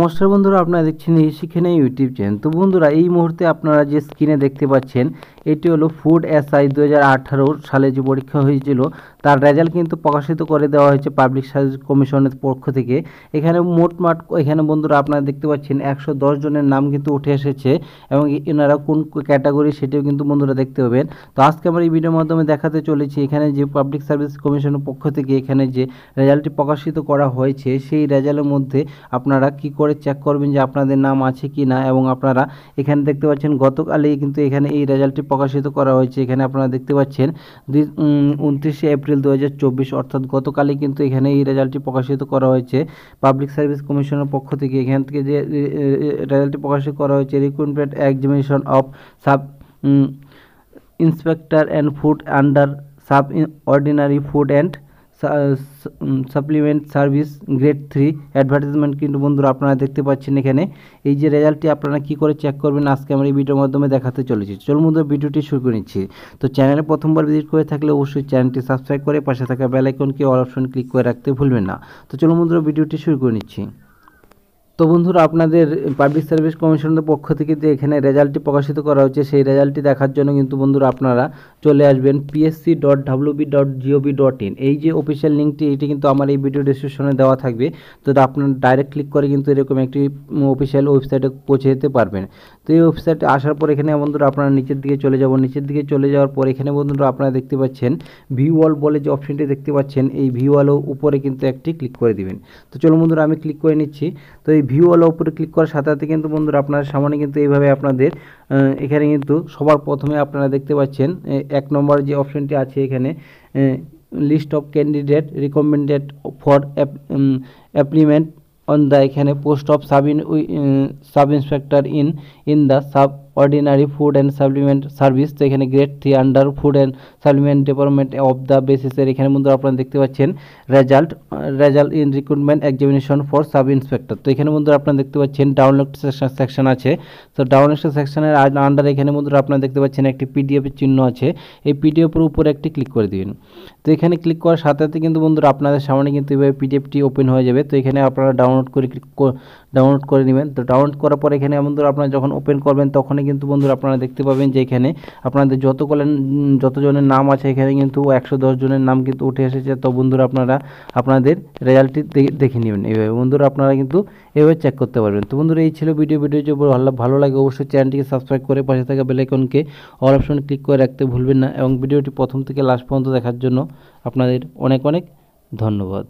নমস্কার বন্ধুরা, আপনারা দেখছেন এই শিখে ইউটিউব চ্যানেল। তো বন্ধুরা, এই মুহূর্তে আপনারা যে স্ক্রিনে দেখতে পাচ্ছেন এটি হলো ফুড এসআই 2018 সালে যে পরীক্ষা হয়েছিল তার রেজাল্ট কিন্তু প্রকাশিত করে দেওয়া হয়েছে পাবলিক সার্ভিস কমিশনের পক্ষ থেকে। এখানে মোটমাট এখানে বন্ধুরা আপনারা দেখতে পাচ্ছেন 110 জনের নাম কিন্তু উঠে এসেছে এবং এনারা কোন ক্যাটাগরি সেটিও কিন্তু বন্ধুরা দেখতে পাবেন। তো আজকে আমরা এই ভিডিওর মাধ্যমে দেখাতে চলেছি এখানে যে পাবলিক সার্ভিস কমিশনের পক্ষ থেকে এখানে যে রেজাল্টটি প্রকাশিত করা হয়েছে সেই রেজাল্টের মধ্যে আপনারা কি করে চেক করবেন যে আপনাদের নাম আছে কি না। এবং আপনারা এখানে দেখতে পাচ্ছেন গতকালই কিন্তু এখানে এই রেজাল্টটি প্রকাশিত করা হয়েছে। এখানে আপনারা দেখতে পাচ্ছেন 29শে এপ্রিল 2024 অর্থাৎ গতকালই কিন্তু এখানে এই রেজাল্টটি প্রকাশিত করা হয়েছে পাবলিক সার্ভিস কমিশনের পক্ষ থেকে। এখান থেকে যে রেজাল্টটি প্রকাশিত করা হয়েছে recruitment examination of sub inspector and food under sub ordinary food and supplement service grade 3 advertisement কিন্তু বন্ধুরা আপনারা দেখতে পাচ্ছেন। এখানে এই যে রেজাল্টটি আপনারা কি করে চেক করবেন আজকে আমরা এই ভিডিওর মাধ্যমে দেখাতে চলেছি। চলুন বন্ধুরা, ভিডিওটি শুরু করে নিচ্ছি। তো চ্যানেলে প্রথমবার ভিজিট করে থাকলে অবশ্যই চ্যানেলটি সাবস্ক্রাইব করে পাশে থাকা বেল আইকনকে অল অপশন ক্লিক করে রাখতে ভুলবেন না। তো চলুন বন্ধুরা, ভিডিওটি শুরু করে নিচ্ছি। তো বন্ধুরা, আপনাদের পাবলিক সার্ভিস কমিশনের পক্ষ থেকে যে এখানে রেজাল্টটি প্রকাশিত করা হচ্ছে সেই রেজাল্টটি দেখার জন্য কিন্তু বন্ধুরা আপনারা চলে আসবেন psc.wb.gov.in। এই যে অফিসিয়াল লিঙ্কটি এটি কিন্তু আমার এই ভিডিও ডেসক্রিপশনে দেওয়া থাকবে। তো আপনারা ডাইরেক্ট ক্লিক করে কিন্তু এরকম একটি অফিসিয়াল ওয়েবসাইটে পৌঁছে যেতে পারবেন। তো এই ওয়েবসাইটে আসার পর এখানে বন্ধুরা আপনারা নিচের দিকে চলে যাব। নিচের দিকে চলে যাওয়ার পর এখানে বন্ধুরা আপনারা দেখতে পাচ্ছেন ভিউ অল বলে যে অপশনটি দেখতে পাচ্ছেন, এই ভিউ অল উপরে কিন্তু একটি ক্লিক করে দিবেন। তো চলো বন্ধুরা, আমি ক্লিক করে নিচ্ছি। তো এই ভিউ অল উপরে ক্লিক করার সাথে সাথে কিন্তু বন্ধুরা আপনার সামনে কিন্তু এইভাবে আপনাদের এখানে কিন্তু সবার প্রথমে আপনারা দেখতে পাচ্ছেন 1 নম্বর যে অপশনটি আছে এখানে list of candidate recommended for appointment on the এখানে post of sub inspector in the sub ordinary food and supplement service. তো এখানে grade 3 under food and supplement department of the বেসিসের এখানে বন্ধুরা আপনারা দেখতে পাচ্ছেন result in recruitment examination for sub inspector. তো এখানে বন্ধুরা আপনারা দেখতে পাচ্ছেন ডাউনলোড সেকশন আছে। তো ডাউনলোড সেকশনের আন্ডার এখানে বন্ধুরা আপনারা দেখতে পাচ্ছেন একটি পিডিএফের চিহ্ন আছে। এই পিডিএফের উপরে একটি ক্লিক করে দিবেন। তো এখানে ক্লিক করার সাথে সাথে কিন্তু বন্ধুরা আপনাদের সামনে কিন্তু এইভাবে পিডিএফটি ওপেন হয়ে যাবে। তো এখানে আপনারা ডাউনলোড করে নেবেন। তো ডাউনলোড করার পর এখানে বন্ধুরা আপনারা যখন ওপেন করবেন তখনই কিন্তু বন্ধুরা আপনারা দেখতে পাবেন যে এখানে আপনাদের যতজনের নাম আছে এখানে কিন্তু 110 জনের নাম কিন্তু উঠে এসেছে। তো বন্ধুরা আপনারা আপনাদের রেজাল্টটি দেখে নেবেন। এইভাবে বন্ধুরা আপনারা কিন্তু এভাবে চেক করতে পারবেন। তো বন্ধুরা, এই ছিল ভিডিও যদি ভালো লাগে অবশ্যই চ্যানেলটিকে সাবস্ক্রাইব করে পাশে থাকা বেল আইকনকে অল অপশনে ক্লিক করে রাখতে ভুলবেন না। এবং ভিডিওটি প্রথম থেকে লাস্ট পর্যন্ত দেখার জন্য আপনাদের অনেক অনেক ধন্যবাদ।